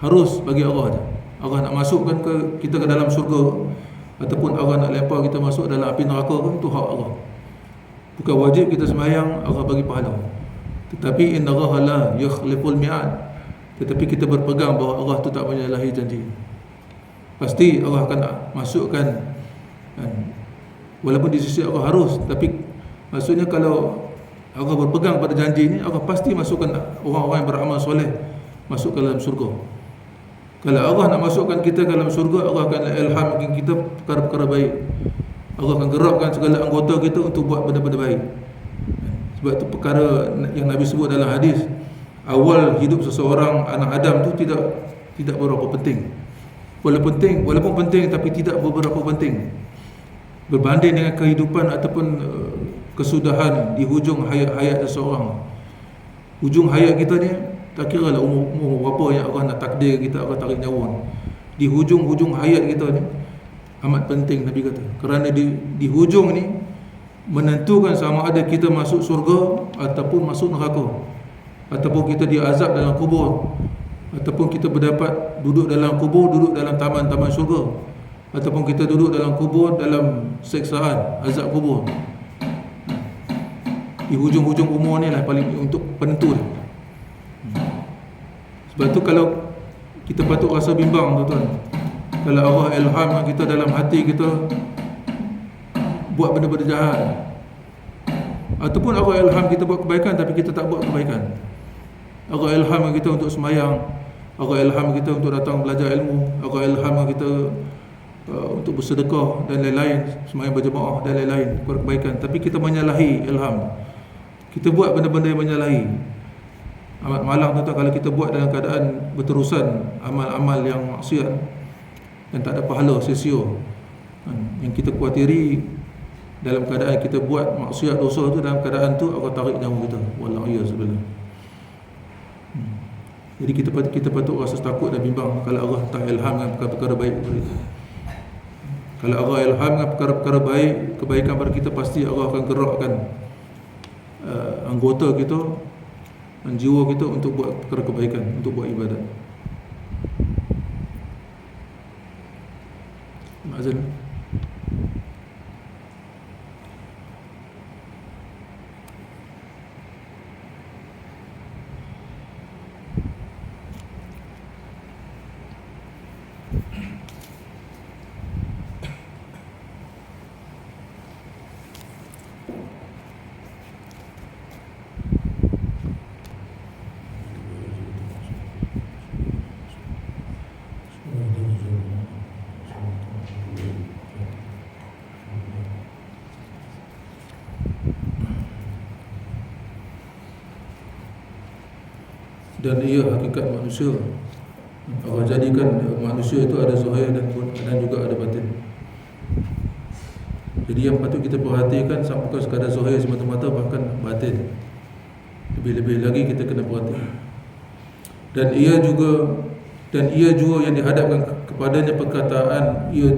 Harus bagi Allah saja. Allah nak masukkan kita ke dalam surga, ataupun Allah nak lempar kita masuk dalam api neraka, itu hak Allah. Bukan wajib kita sembahyang Allah bagi pahala. Tetapi inna Allah la yukhliful mi'ad. Tetapi kita berpegang bahawa Allah tu tak menyalahi janji. Pasti Allah akan masukkan, walaupun di sisi Allah harus, tapi maksudnya kalau Allah berpegang pada janji ini, Allah pasti masukkan orang-orang yang beramal soleh masuk ke dalam surga. Kalau Allah nak masukkan kita ke dalam surga, Allah akan ilhamkan kita perkara-perkara baik. Allah akan gerakkan segala anggota kita untuk buat benda-benda baik. Sebab itu perkara yang Nabi sebut dalam hadis, awal hidup seseorang anak Adam tu tidak berapa penting. Walaupun penting tapi tidak beberapa penting berbanding dengan kehidupan ataupun kesudahan di hujung hayat seseorang. Hujung hayat kita ni, tak kira lah umur berapa yang Allah nak takdir kita, Allah tarik nyawa. Di hujung hayat kita ni amat penting, Nabi kata. Kerana di hujung ni menentukan sama ada kita masuk surga ataupun masuk neraka, ataupun kita diazab dalam kubur, ataupun kita berdapat duduk dalam kubur, duduk dalam taman-taman surga, ataupun kita duduk dalam kubur dalam seksaan azab kubur. Di hujung-hujung umur ni lah paling untuk penentu. Sebab tu kalau kita patut rasa bimbang, tuan-tuan, kalau Allah ilham kita dalam hati kita buat benda-benda jahat, ataupun Allah ilham kita buat kebaikan tapi kita tak buat kebaikan. Allah ilham kita untuk sembahyang, Allah ilham kita untuk datang belajar ilmu, Allah ilham kita untuk bersedekah dan lain-lain, sembahyang berjemaah dan lain-lain, buat kebaikan, tapi kita menyalahi ilham. Kita buat benda-benda yang menyalahi. Amat malang tuan-tuan kalau kita buat dalam keadaan berterusan amal-amal yang maksiat dan tak ada pahala, sia-sia. Yang kita khuatiri dalam keadaan kita buat maksiat, dosa tu, dalam keadaan tu Allah tarik nyawa kita. Wallahualam. Jadi kita patut rasa takut dan bimbang kalau Allah tak ilhamkan perkara-perkara baik kepada kita. Kalau Allah ilhamkan perkara-perkara baik, kebaikan pada kita, pasti Allah akan gerakkan anggota kita dan jiwa kita untuk buat perkara kebaikan, untuk buat ibadat. Azan. Dan ia hakikat manusia. Allah jadikan manusia itu ada zahir dan juga ada batin. Jadi yang patut kita perhatikan bukan sekadar zahir semata-mata, bahkan batin. Lebih-lebih lagi kita kena perhati. Dan ia juga yang dihadapkan kepadanya perkataan ia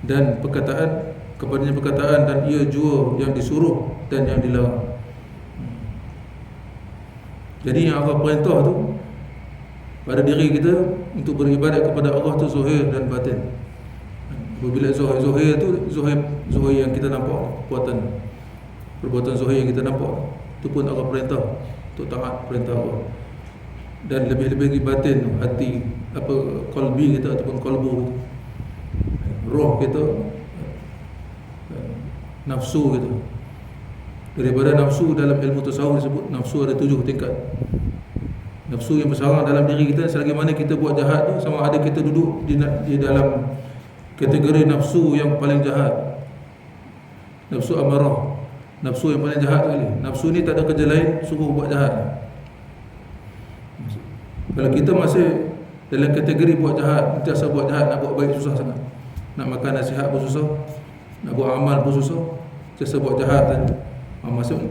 dan perkataan kepadanya perkataan dan ia jua yang disuruh dan yang dilarang. Jadi yang Allah perintah tu pada diri kita untuk beribadat kepada Allah tu zahir dan batin. Apabila zahir tu zahir yang kita nampak, perbuatan zahir yang kita nampak, itu pun Allah perintah untuk taat perintah Allah. Dan lebih-lebih di batin, hati, qalbi kita ataupun qalbu kita, roh kita, nafsu kita. Daripada nafsu, dalam ilmu tasawuf disebut nafsu ada 7 tingkat. Nafsu yang bersarang dalam diri kita, selagi mana kita buat jahat tu, sama ada kita duduk di dalam kategori nafsu yang paling jahat, nafsu amarah, nafsu yang paling jahat sekali. Nafsu ni tak ada kerja lain, suruh buat jahat. Kalau kita masih dalam kategori buat jahat, sentiasa buat jahat, nak buat baik susah sangat. Nak makan nasihat pun susah, nak buat amal pun susah, sentiasa buat jahat kan.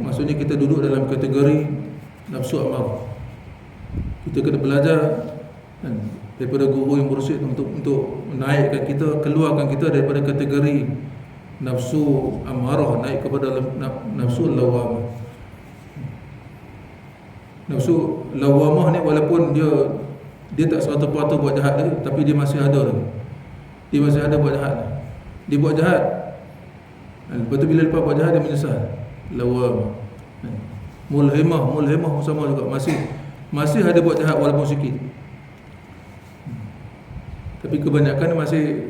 Maksudnya kita duduk dalam kategori nafsu amarah. Kita kena belajar kan, daripada guru yang mursyid untuk menaikkan kita, keluarkan kita daripada kategori nafsu amarah, naik kepada nafsu lawamah. Nafsu lawamah ni walaupun dia tak 100% buat jahat lagi, tapi dia masih ada lagi. Dia masih ada buat jahat. Dia buat jahat. Lepas tu bila lepas buat jahat dia menyesal. Lawamah. Mulhimah sama juga, masih ada buat jahat walaupun sikit. Tapi kebanyakan masih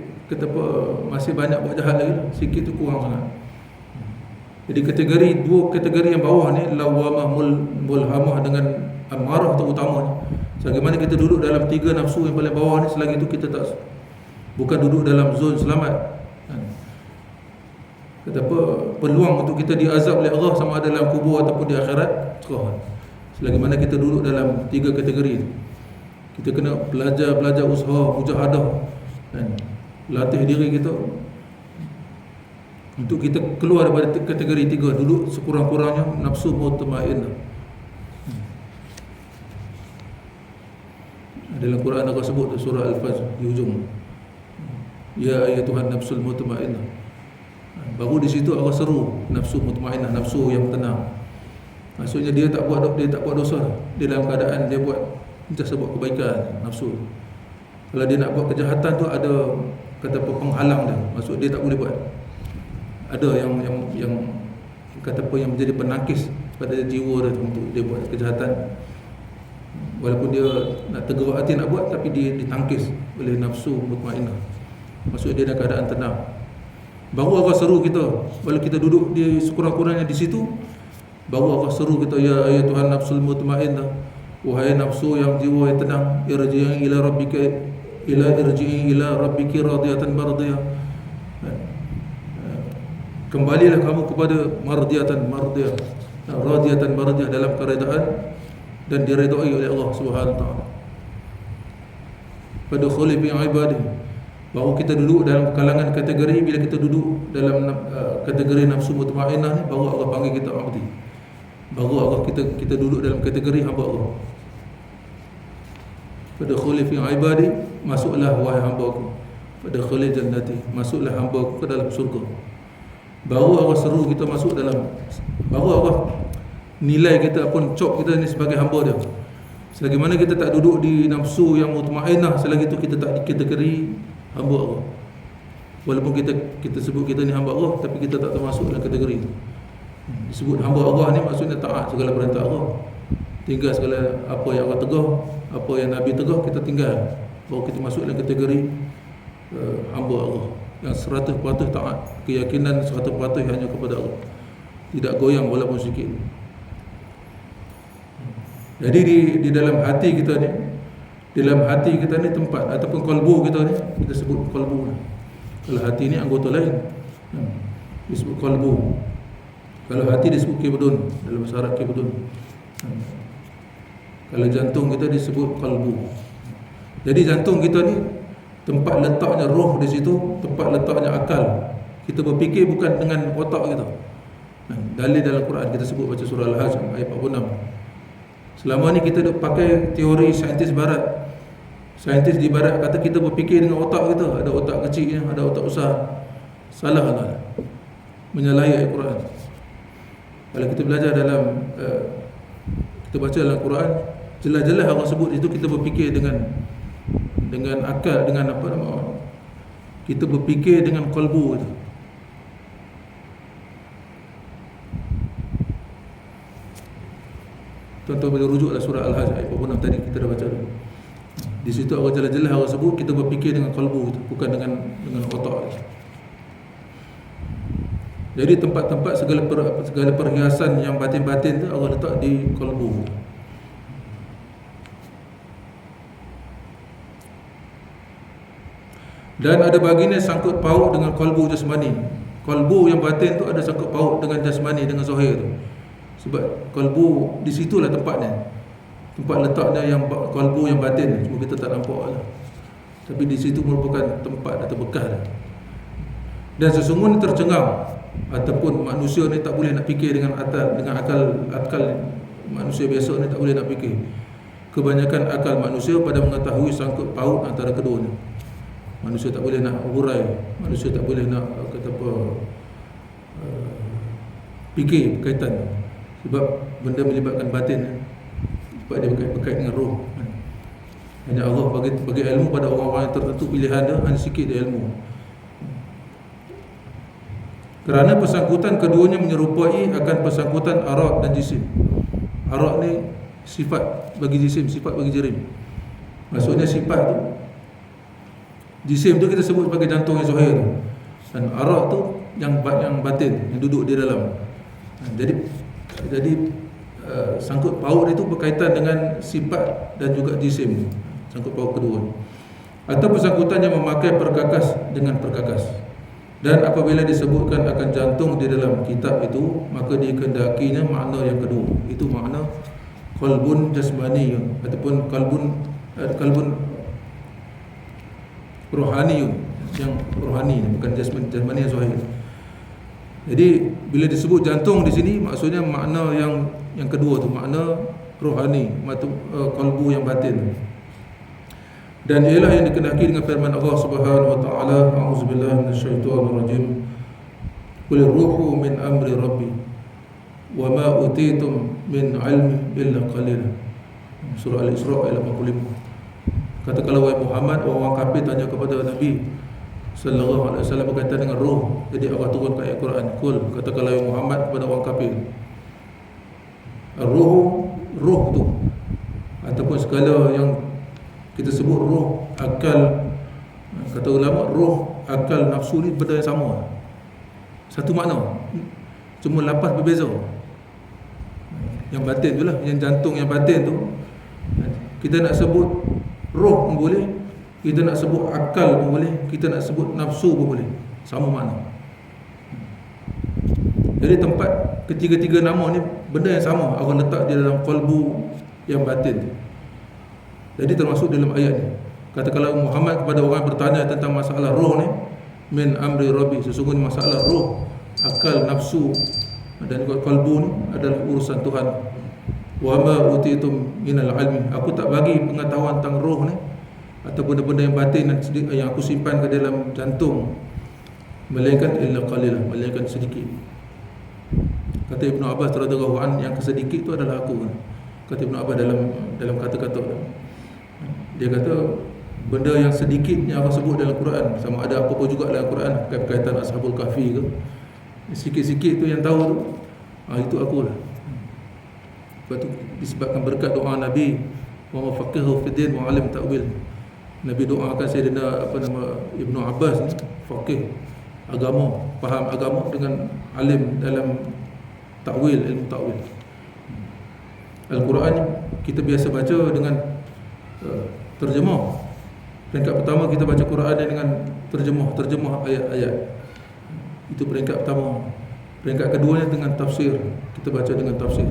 banyak buat jahat lagi, sikit tu kurang sangat. Jadi dua kategori yang bawah ni, lawamah, mulhamah dengan amarah terutama ni. Selagi mana kita duduk dalam 3 nafsu yang paling bawah ni, selagi itu kita bukan duduk dalam zon selamat. Kata apa, peluang untuk kita diazab oleh Allah sama ada dalam kubur ataupun di akhirat cerah. Selagi mana kita duduk dalam 3 kategori ni, kita kena belajar usaha mujahadah dan latih diri kita untuk kita keluar daripada kategori 3, duduk sekurang-kurangnya nafsu mutmainnah. Dalam Quran Allah sebut surah Al-Fajr di hujung, ya ayyatuhan nafsul mutmainnah. Baru di situ Allah seru nafsu mutmainnah, nafsu yang tenang. Maksudnya dia tak buat dosa, dia dalam keadaan dia sentiasa buat kebaikan. Nafsu, kalau dia nak buat kejahatan tu ada kata penghalang dia, maksud dia tak boleh buat. Ada yang kata apa, yang menjadi penangkis pada jiwa dia untuk dia buat kejahatan. Walaupun dia nak tergerak hati nak buat, tapi dia ditangkis oleh nafsu mutmainnah. Maksud dia dalam keadaan tenang. Baru Allah seru kita, kalau kita duduk di sekurang-kurangnya di situ, baru Allah seru kita, ya ayyatuhan nafsul mutmainnah, wahai nafsu yang jiwa yang tenang, irji'i ila rabbiki radiyatan mardiyah. Kembalilah kamu kepada radiyatan mardiyah, dalam keredaan dan diredai oleh Allah Subhanahu wa taala. Pada khuli bi ibadihi, baru kita duduk dalam kalangan kategori, bila kita duduk dalam kategori nafsu mutmainnah ni, baru Allah panggil kita abdi. Baru Allah kita duduk dalam kategori hamba Allah. Pada khuli fi ibadihi, masuklah wahai hamba-Ku. Pada khuli jannati, masuklah hamba-Ku ke dalam syurga. Baru Allah seru kita masuk dalam, baru Allah nilai kita pun cop kita ni sebagai hamba dia. Selagi mana kita tak duduk di nafsu yang mutmainnah, selagi itu kita tak dikategori hamba Allah. Walaupun kita sebut kita ni hamba Allah, tapi kita tak termasuk dalam kategori itu. Disebut hamba Allah ni maksudnya taat segala perintah Allah, tinggal segala apa yang Allah tegah, apa yang Nabi tegah kita tinggal. Baru kita masuk dalam kategori hamba Allah yang 100% taat, keyakinan 100% hanya kepada Allah, tidak goyang walaupun sikit. Jadi di dalam hati kita ni, tempat ataupun kalbu kita ni, kita sebut kalbu. Kalau hati ni anggota lain, disebut kalbu. Kalau hati disebut kibdun, dalam bahasa Arab kibdun. Kalau jantung kita disebut kalbu. Jadi jantung kita ni tempat letaknya roh di situ, tempat letaknya akal. Kita berfikir bukan dengan otak kita. Dalil dalam Quran kita sebut, baca surah Al-Hajj ayat 46. Selama ni kita duk pakai teori saintis barat. Saintis di barat kata kita berfikir dengan otak kita, ada otak kecilnya, ada otak besar. Salah lah. menyalahi ayat Quran. Kalau kita belajar dalam kita baca dalam Quran, jelas-jelas Allah sebut itu kita berfikir dengan akal, dengan apa nama, kita berfikir dengan qalbu itu. Tuan-tuan boleh rujuklah surah Al-Hajj ayat 46 tadi kita dah baca. Di situ Allah jelas-jelas Allah sebut kita berfikir dengan qalbu itu, bukan dengan otak. Jadi tempat-tempat segala perhiasan yang batin-batin tu Allah letak di qalbu. Dan ada baginda sangkut paut dengan qalbu jasmani. Qalbu yang batin tu ada sangkut paut dengan jasmani, dengan zahir tu. Sebab qalbu di situlah tempatnya. Tempat letaknya yang qalbu yang batin, cuma kita tak nampak lah. Tapi di situ merupakan tempat atau bekas lah. Dan sesungguhnya tercengang ataupun manusia ni tak boleh nak fikir dengan akal manusia biasa ni tak boleh nak fikir. Kebanyakan akal manusia pada mengetahui sangkut paut antara keduanya. Manusia tak boleh nak urai, manusia tak boleh nak kata apa fikir berkaitan. Sebab benda melibatkan batin, sebab dia berkait dengan roh. Hanya Allah bagi ilmu pada orang-orang yang tertentu, pilihan dia hanya sikit dia ilmu. Kerana persangkutan keduanya menyerupai akan persangkutan arak dan jisim. Arak ni sifat bagi jisim, sifat bagi jirim. Maksudnya sifat tu, jisim tu kita sebut sebagai jantung yang zahir tu, dan arak tu yang batin, yang duduk di dalam. Jadi sangkut paut itu berkaitan dengan sifat dan juga jisim, sangkut paut kedua. Atau persangkutan yang memakai perkakas dengan perkakas. Dan apabila disebutkan akan jantung di dalam kitab itu, maka dikehendakinya makna yang kedua. Itu makna qalbun jasmani ataupun qalbun rohani, yang rohani, bukan jasmani yang zahir. Jadi bila disebut jantung di sini, maksudnya makna yang kedua tu, makna rohani, makna qalbu yang batin. Dan ialah yang dikehendaki dengan firman Allah Subhanahu wa taala, a'udzubillahi minasyaitonir rajim. Qul ruhu min amri rabbi wa ma utitum min ilmi illa qalila. Surah Al-Isra ayat 85. Katakanlah wahai Muhammad, orang kafir tanya kepada Nabi sallallahu alaihi wasallam berkaitan dengan roh. Jadi Allah turunkan ayat Quran, qul, katakanlah wahai Muhammad kepada orang kafir, roh tu ataupun segala yang kita sebut roh, akal, kata ulama, roh, akal, nafsu ni benda yang sama, satu makna, cuma lafaz berbeza. Yang batin tu lah, yang jantung yang batin tu, kita nak sebut roh pun boleh, kita nak sebut akal pun boleh, kita nak sebut nafsu pun boleh, sama makna. Jadi tempat ketiga-tiga nama ni benda yang sama, Allah letak di dalam qalbu yang batin. Jadi termasuk dalam ayat ni, katakanlah Muhammad kepada orang bertanya tentang masalah roh ni, min amri rabbi, sesungguhnya masalah roh, akal, nafsu dan juga qalbu ni adalah urusan Tuhan. Wa ma utitum minal ilmi, aku tak bagi pengetahuan tentang roh ni atau benda-benda yang batin yang aku simpan ke dalam jantung, melainkan illa qalilah, melainkan sedikit. Kata Ibnu Abbas radhiyallahu anhu, yang kesedikit tu adalah aku. Kata Ibnu Abbas dalam kata-kata, dia kata benda yang sedikit yang Allah sebut dalam Quran, sama ada apa-apa juga dalam Quran berkaitan Ashabul Kahfi ke, sikit-sikit tu yang tahu tu, itu akulah. Sebab tu disebabkan berkat doa Nabi, wa mafaqihu fid din wa alim ta'wil. Nabi doakan Sayyidina Ibnu Abbas ni faqih agama, faham agama dengan alim dalam ta'wil, ilmu ta'wil. Al-Quran kita biasa baca dengan terjemah. Peringkat pertama kita baca Quran dengan terjemah ayat-ayat. Itu peringkat pertama. Peringkat keduanya dengan tafsir. Kita baca dengan tafsir.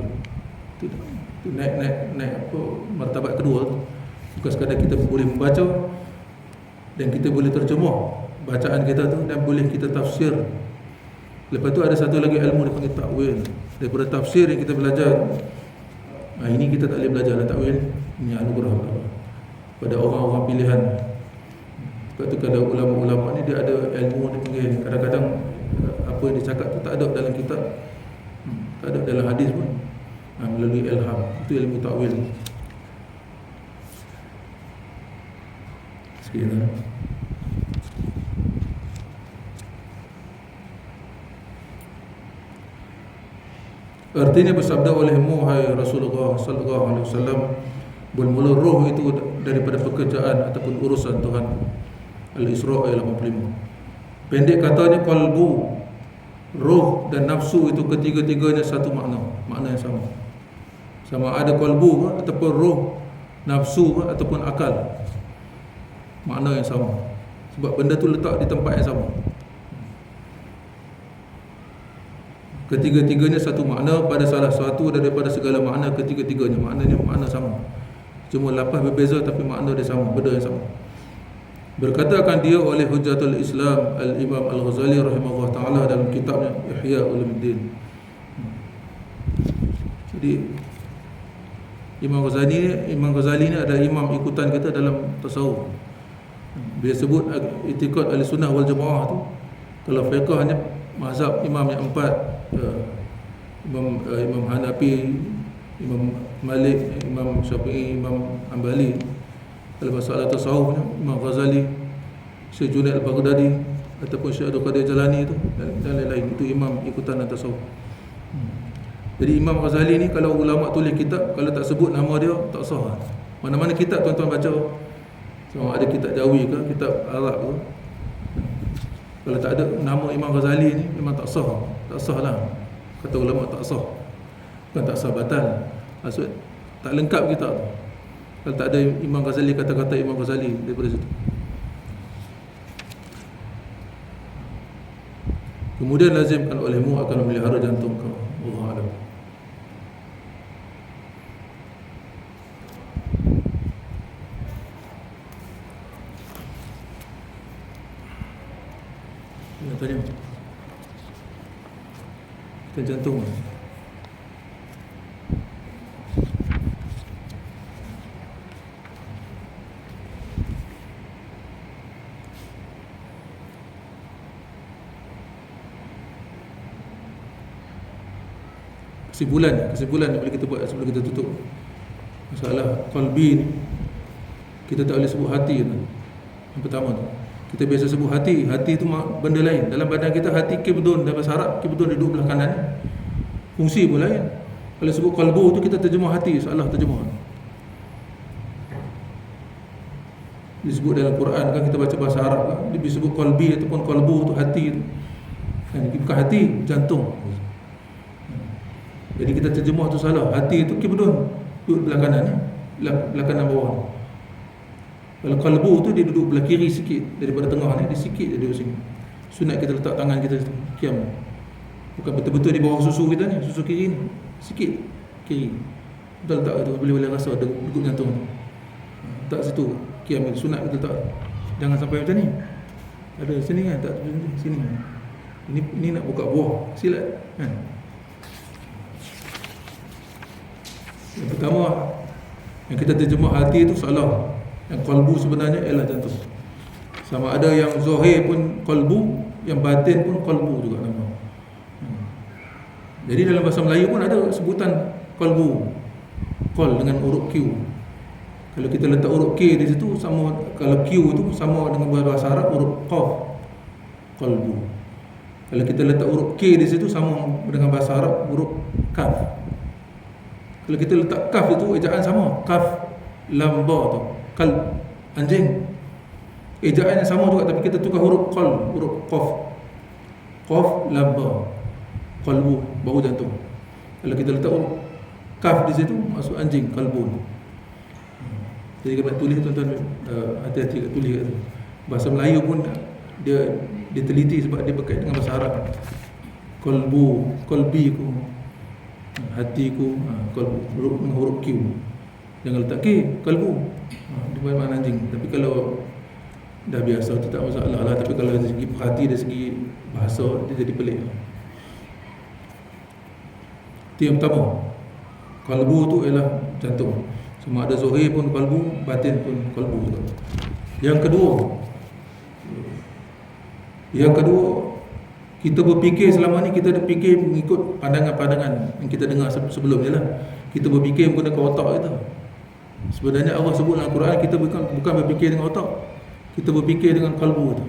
Itu naik apa martabat kedua tu. Bukan sekadar kita boleh membaca dan kita boleh terjemah bacaan kita tu, dan boleh kita tafsir. Lepas tu ada satu lagi ilmu dipanggil ta'wil. Daripada tafsir yang kita belajar, ini kita tak boleh belajar lah ta'wil. Ini anugerah pada orang-orang pilihan. Sebab tu kalau ulama-ulama ni dia ada ilmu, dia panggil, kadang-kadang apa yang dicakap tu tak ada dalam kitab, tak ada dalam hadis pun, melalui ilham. Itu ilmu takwil. Sekian. Artinya bersabda olehmu, hai Rasulullah sallallahu alaihi wasallam, bermula roh itu daripada pekerjaan ataupun urusan Tuhan. Al-Isra ayat 85. Pendek katanya, qalbu, roh dan nafsu itu ketiga-tiganya satu makna yang sama. Sama ada qalbu ataupun roh, nafsu ataupun akal, makna yang sama. Sebab benda tu letak di tempat yang sama. Ketiga-tiganya satu makna pada salah satu daripada segala makna ketiga-tiganya. Maknanya makna sama. Cuma lafaz berbeza tapi makna dia sama, benda yang sama. Berkatakan dia oleh Hujjatul Islam Al-Imam Al-Ghazali rahimahullah ta'ala dalam kitabnya Ihya Ulumuddin. Jadi Imam Ghazali ni ada imam ikutan kita dalam tasawuf. Bila sebut i'tiqad Ahlussunnah wal Jamaah tu, kalau fiqh hanya mazhab imam yang empat, Imam Hanafi, Imam Malik, Imam Syafi'i, Imam Hanbali. Kalau masalah tasawufnya, Imam Ghazali, Syekh Junaid Al-Baghdadi ataupun Syekh Abdul Qadir Jalani itu dan lain-lain, itu imam ikutan tasawuf. Jadi Imam Ghazali ni kalau ulama tulis kitab, kalau tak sebut nama dia tak sah. Mana-mana kitab tuan-tuan baca, sama ada kitab Jawi ke, kitab Arab ke, kalau tak ada nama Imam Ghazali ni memang tak sah. Tak sah lah, kata ulama tak sah. Bukan tak sah, batal. Maksud tak lengkap kitab tu kalau tak ada Imam Ghazali, kata-kata Imam Ghazali daripada situ. Kemudian lazimkan olehmu akan memelihara jantung kau. Wallahu a'lam. Nak tanya kita jantung. Kesimpulan yang boleh kita buat sebelum kita tutup masalah qalbi ni, kita tak boleh sebut hati tu. Yang pertama tu, kita biasa sebut hati tu benda lain. Dalam badan kita hati kibdun, dalam bahasa Arab kibdun duduk belah kanan, fungsi pun lain. Kalau sebut qalbu tu kita terjemah hati, salah terjemah. Disebut dalam Quran kan, kita baca bahasa Arab kan, dia disebut qalbi ataupun qalbu tu hati tu. Kan bukan hati, jantung. Jadi kita terjemah tu salah. Hati tu kibdun, duduk belah kanan ni, belah kanan bawah. Kalau qalbu tu dia duduk belah kiri sikit daripada tengah ni, dia sikit dia duduk sini. Sunat kita letak tangan kita kiam. Bukan betul-betul di bawah susu kita ni, susu kiri ni, sikit kiri. Kita letak tu, boleh rasa ada degup jantung tu. Letak situ kiam, sunat kita letak. Jangan sampai macam ni. Ada sini kan, tak sini. Ini nak buka buah, silat kan. Yang pertama yang kita terjemah hati itu salah. Yang qalbu sebenarnya ialah jantung. Sama ada yang zahir pun qalbu, yang batin pun qalbu juga nama. Jadi dalam bahasa Melayu pun ada sebutan qalbu, qal dengan huruf Q. Kalau kita letak huruf K di situ, sama, kalau Q itu sama dengan bahasa Arab huruf qaf, qalbu. Kalau kita letak huruf K di situ, sama dengan bahasa Arab huruf kaf. Kalau kita letak kaf itu, ejaan sama, kaf lam ba tu, qalb, anjing. Ejaan yang sama juga, tapi kita tukar huruf qalb, huruf qaf. Qaf lam ba, qalbu, bahu jantung. Kalau kita letak huruf kaf di situ, maksud anjing, qalbun. Jadi kalau tulis tuan-tuan, hati-hati kat tulis kat tu. Bahasa Melayu pun dia teliti sebab dia berkait dengan bahasa Arab. Qalbu, qalbiku, hatiku, qalbu, huruf Q. Jangan letak K, qalbu. Dia makna anjing. Tapi kalau dah biasa tu tak masalah lah. Tapi kalau dari segi perhati, dari segi bahasa, dia jadi pelik. Itu yang pertama. Qalbu tu ialah jantung. Semua ada zahir pun qalbu, batin pun qalbu juga. Yang kedua Kita berfikir selama ni, kita ada fikir mengikut pandangan-pandangan yang kita dengar sebelum ni lah. Kita berfikir menggunakan otak kita. Sebenarnya Allah sebut dalam Quran, kita bukan berfikir dengan otak, kita berfikir dengan kalbu tu.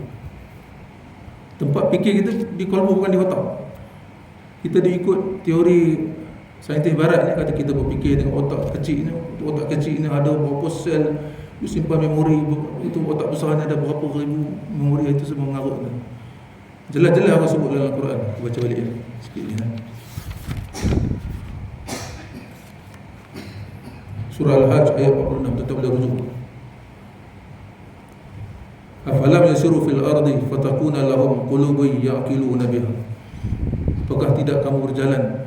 Tempat fikir kita di kalbu, bukan di otak. Kita diikut teori saintis barat ni, kata kita berfikir dengan otak kecil ni. Otak kecil ni ada berapa sel, dia simpan memori. Itu otak besar ni ada berapa ribu memori. Itu semua mengarut tu. Jelas-jelas Allah sebut dalam Quran. Baca balik sikit ni. Surah Al-Hajj ayat 46, tetap boleh rujuk. Afalam yasiru fil ardi fatakuna lahum qulubun ya'qiluna biha. Apakah tidak kamu berjalan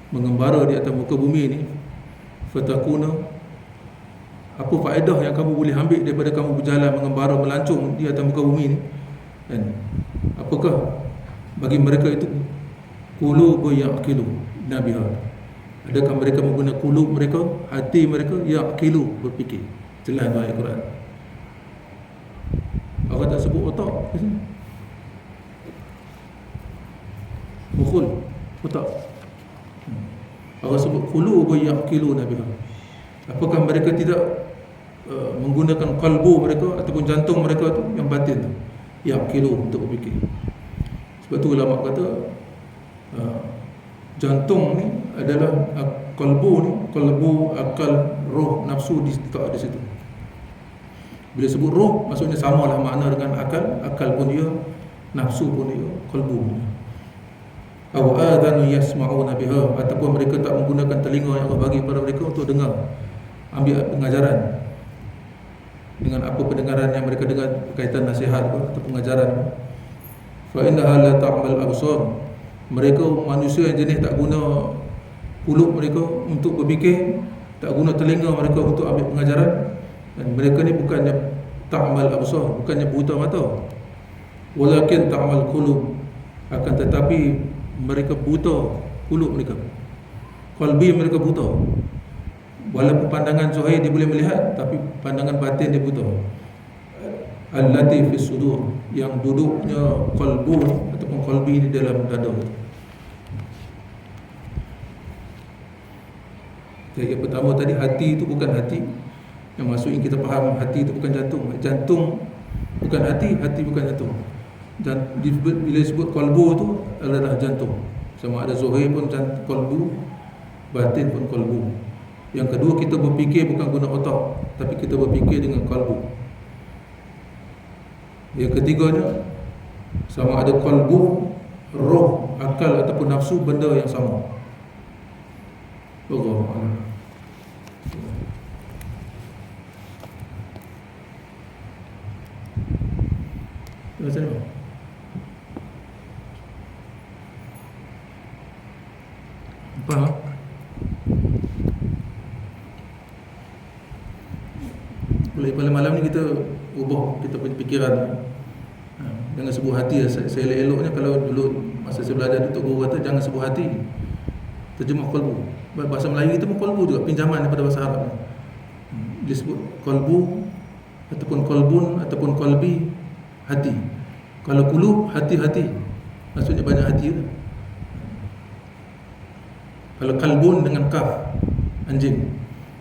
mengembara di atas muka bumi ni, fatakuna, apa faedah yang kamu boleh ambil daripada kamu berjalan mengembara melancong di atas muka bumi ni? Dan apakah bagi mereka itu qulubun ya'qiluna biha? Adakah mereka menggunakan qulub mereka, hati mereka, ya'qilu, berfikir? Jelas dalam ayat Quran. Allah tak sebut otak di sini. Mukhul, otak. Allah sebut qulubun ya'qiluna biha. Apakah mereka tidak menggunakan kalbu mereka ataupun jantung mereka tu, yang batin tu, ya'qilu, untuk berfikir? Sebab tu ulama kata jantung ni adalah kalbu ni, kalbu, akal, roh, nafsu diletak di situ. Bila sebut roh, maksudnya samalah makna dengan akal. Akal pun dia, nafsu pun dia, kalbu pun dia. Aw adhanu yasma'una biha, ataupun mereka tak menggunakan telinga yang Allah bagi kepada mereka untuk dengar, ambil pengajaran. Dengan apa pendengaran yang mereka dengar berkaitan nasihat atau pengajaran. Fa innaha la ta'mal absar. Mereka manusia yang jenis tak guna mulut mereka untuk berfikir, tak guna telinga mereka untuk ambil pengajaran. Dan mereka ni bukannya ta'mal absar, bukannya buta mata, walakin ta'mal qulub, akan tetapi mereka buta qulub mereka, qalbi mereka buta. Walaupun pandangan zahir dia boleh melihat, tapi pandangan batin dia buta. Allati fis sudur, yang duduknya qalbu ataupun qalbi di dalam dada. Jadi yang pertama tadi, hati itu bukan hati. Yang maksudnya kita faham, hati itu bukan jantung. Jantung bukan hati, hati bukan jantung. Bila sebut qalbu tu adalah jantung. Sama ada zahir pun qalbu, batin pun qalbu. Yang kedua, kita berfikir bukan guna otak, tapi kita berfikir dengan qalbu. Yang ketiganya, sama ada qalbu, roh, akal ataupun nafsu, benda yang sama. Allahu a'lam. Macam mana? Faham? Pada malam ni kita ubah kita punya fikiran. Jangan sebut hati. Saya elok-eloknya kalau dulu masa saya belajar Datuk Guru kata jangan sebut hati, terjemah qalbu. Bahasa Melayu kita pun qalbu juga, pinjaman daripada bahasa Arab. Dia sebut qalbu ataupun qalbun ataupun qalbi, hati. Kalau qulub, hati-hati, maksudnya banyak hati lah. Kalau kalbun dengan kaf, anjing.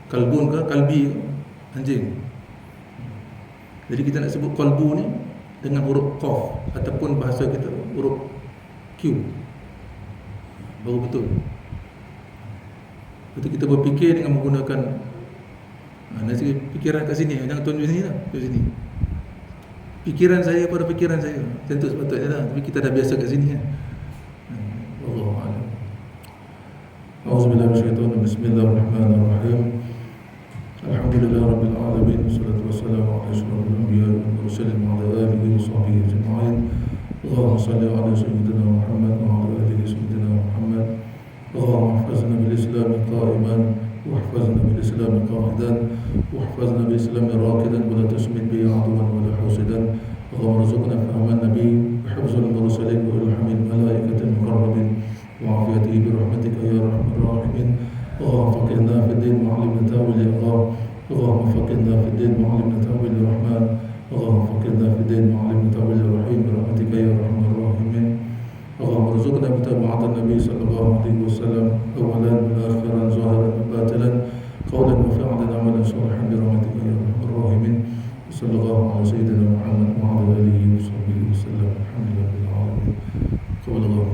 Kalbun ke kalbi, anjing. Jadi kita nak sebut qalbu ni dengan huruf qaf, ataupun bahasa kita huruf Q, baru betul. Betul kita berfikir dengan menggunakan nasi fikiran kat sini, jangan tuan di sini lah, di sini. Fikiran saya pada fikiran saya, tentu sepatutnya lah, tapi kita dah biasa kat sini kan. Allahu a'lam. A'udzubillahi minasyaitonir rajim. Bismillahirrahmanirrahim. Alhamdulillah rabbil alamin, wassalatu wassalamu ala asyrafil anbiya'i wal mursalin wa ala alihi wa sahbihi ajma'in. Allahumma shalli ala sayyidina Muhammad wa ala alihi sayyidina Muhammad. Allahumma ihfazna bil Islam qa'iman واحفظنا بالإسلام قاعدا واحفظنا بالإسلام راكدا ولا تشمت به عدوا ولا حاسدا. اللهم ارزقنا فهم النبي وحفظ المرسلين وإلهام الملائكة المقربين وعافيته برحمتك يا أرحم الراحمين. اللهم فقهنا في الدين وعلمنا تاويل الإغراء. اللهم فقهنا في الدين وعلمنا تاويل الرحمن. اللهم فقهنا في الدين وعلمنا تاويل الرحيم برحمتك يا أرحم الراحمين. طاعة النبي صلى الله عليه وسلم أولا وآخرا ظاهرا وباطلا قولا وفعلا عملا صالحا برحمتك يا أرحم الراحمين. صلى الله على سيدنا محمد وعلى آله وصحبه وسلم. الحمد لله رب العالمين. قبل الله